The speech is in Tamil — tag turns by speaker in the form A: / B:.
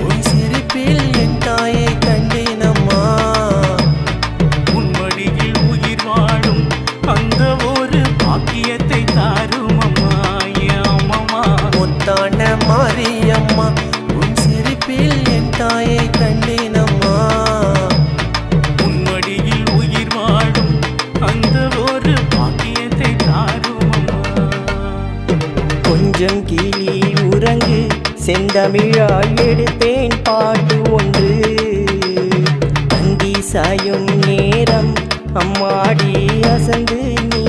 A: உன் சிரிப்பில் என் தாயை கண்டேனம்மா.
B: உன் மடியில் உயிர் வாழும் அந்த ஒரு பாக்கியத்தை தாரும் அம்மா அம்மா.
A: முத்தான மாரியம்மா உன் சிரிப்பில் என் தாயை கண்டேனம்மா.
B: உன் மடியில் உயிர் வாழும் அந்த ஒரு பாக்கியத்தை தாரும் அம்மா.
C: கொஞ்சம் கிளி உறங்கு செந்தமிழால் எடுத்தேன் பாட்டு ஒன்று. அந்தி சாயும் நேரம் அம்மாடி அசந்து நீ